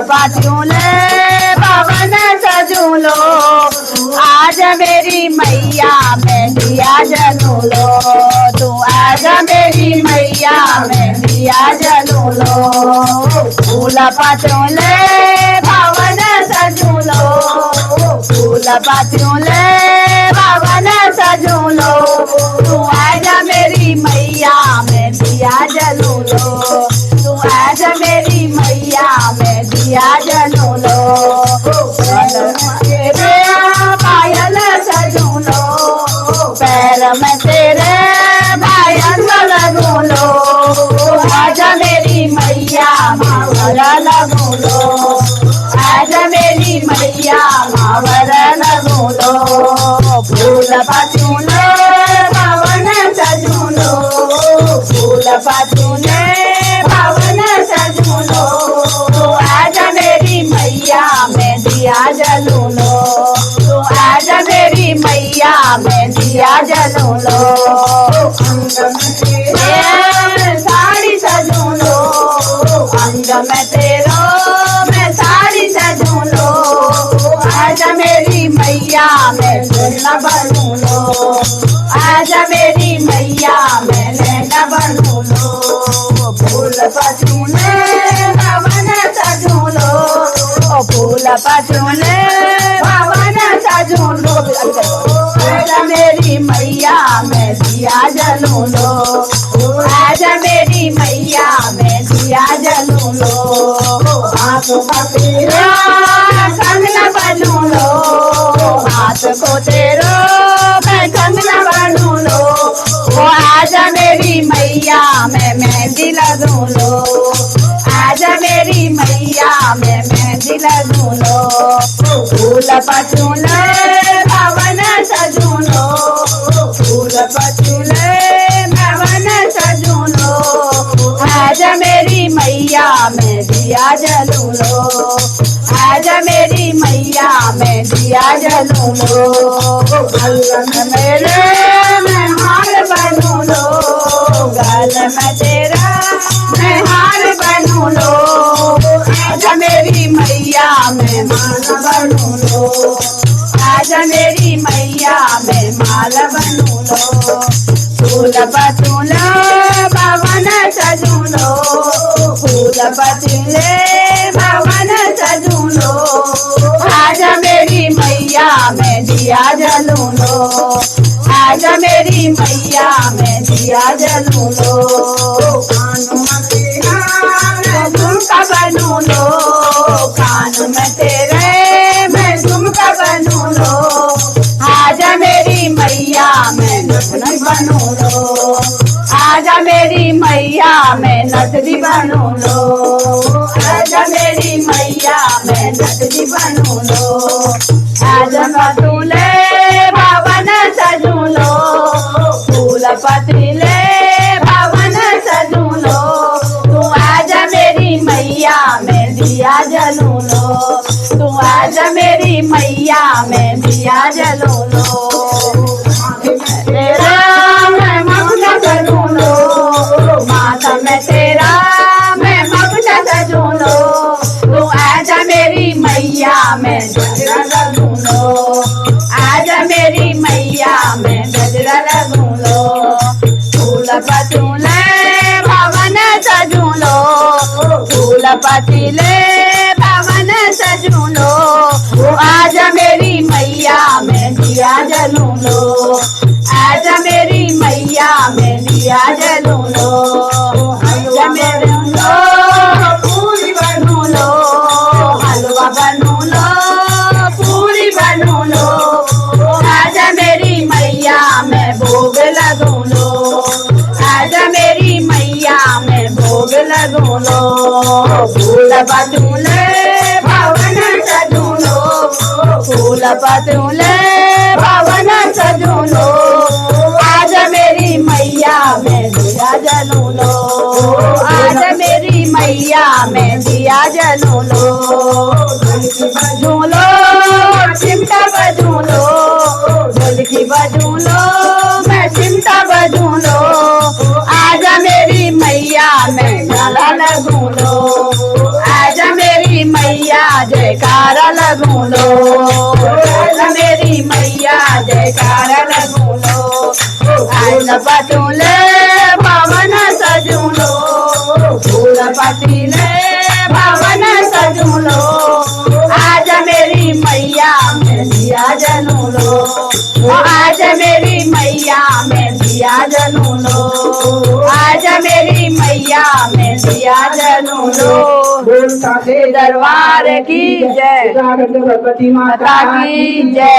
पातियों ले भवन सजू लो, आज मेरी मैया मैं दिया जलू लो, तू आज मेरी मैया मैं दिया जलू लो। फूल पातियों ले भवन सजू लो, फूल पातियों ले भवन सजू लो, तू आज मेरी मैया मैं दिया जलू लो, तू आज मेरी मैया मैं दिया जलू लो। तेरे पायल सजू लो, पैर में तेरे पायल लगू लो, आज मेरी मैया मावर लगू लो, आज मेरी मैया मावर लगू लो। फूल पातियों ले भवन सजू लो, फूल पातियों ले भवन सजू लो, तो आज मेरी मैया मैं दिया जलू लो, तो आज मेरी मैया मैं दिया जलू लो। साड़ी सजू लो, अंग में तेरो मैं साड़ी सजू लो, आज मेरी मैया मैं लहंगा बनू लो, आज मेरी मैया मैं लहंगा बनू लो। फूल पातियों ले भवन सजू लो, फूल पातियों ले भवन सजू लो, आज मेरी मैया मैं दिया जलू लो, आज मेरी मैया मैं दिया जलू लो। हाथ को तेरा कंगना बनू लो, हाथ को तेरो मैं कंगना बनू लो, वो आज मेरी मैया मैं मेहंदी लगू लो, आज मेरी मैया मैं मेहंदी लगू लो। फूल पातियों ले भवन सजू लो, फूल पातियों ले भवन सजू लो, आज मेरी मैया मैं दिया जलू लो, आज मेरी मैया मैं दिया जलू लो। मेरे मैं हार बनू लो, गल में तेरा मैं हार बनू लो, आज मेरी मैया मैं माल बनू लो, आज मेरी मैया मैं माल बनू लो। फूल पातियों ले भवन सजू लो, फूल पातियों ले भवन सजू लो, आज मेरी मैया मैं दिया जलू लो, आज मेरी मैया मैं दिया जलू लो। झुमका बनू लो, कान में तेरे मैं झुमका बनू लो, आज मेरी मैया मैं नथनी बनू लो, आज मेरी मैया मैं नथनी बनू लो, आज मेरी मैया मैं नथनी बनू लो। आज पातियों ले भवन सजू लो, फूल पातियों ले भवन सजू लो, तू आज मेरी मैया मैं दिया जलू लो, तू आज मेरी मैया मैं दिया जलू लो। तेरा मैं मगन सजू लो, माथा में तेरा मैं मगन सजू लो, तू आज मेरी मैया मैं गजरा लगू लो, आज मेरी मैया मैं गजरा लगू लो। फूल पातियों ले भवन सजू लो, फूल पातियों ले भवन सजू लो, आज मेरी मैया मैं दिया जलू लो, आज मेरी मैया मैं दिया जलू लो। आज मेरे लो पूरी बनू लो, हलवा बनू लो, पूरी बनू लो, आज मेरी मैया मैं भोग लगू लो, आज मेरी मैया मैं भोग लगू लो। फूल पातियों ले भवन सजू लो, फूल पातियों ले भवन सजू लो, आज मेरी मैया मैं दिया जलू लो, आज मेरी मैया मैं दिया जलू लो। बजू लो चिमटा बजू लो, ढोलकी बजू लो मैं चिमटा बजू लो, आज मेरी मैया मैं गला लगू लो, आज मेरी मैया जयकारा लगू लो, मेरी मैया जयकारा लगू लो। आज पटूले भवन सजू लो, फूल पतीले भवन सजू लो। आज मेरी मैया में दिया जलू लो, आज मेरी मैया में दिया जलू लो, आज मेरी मैया में दिया जलू लो। दरबार की जय, गणपति माता की जय।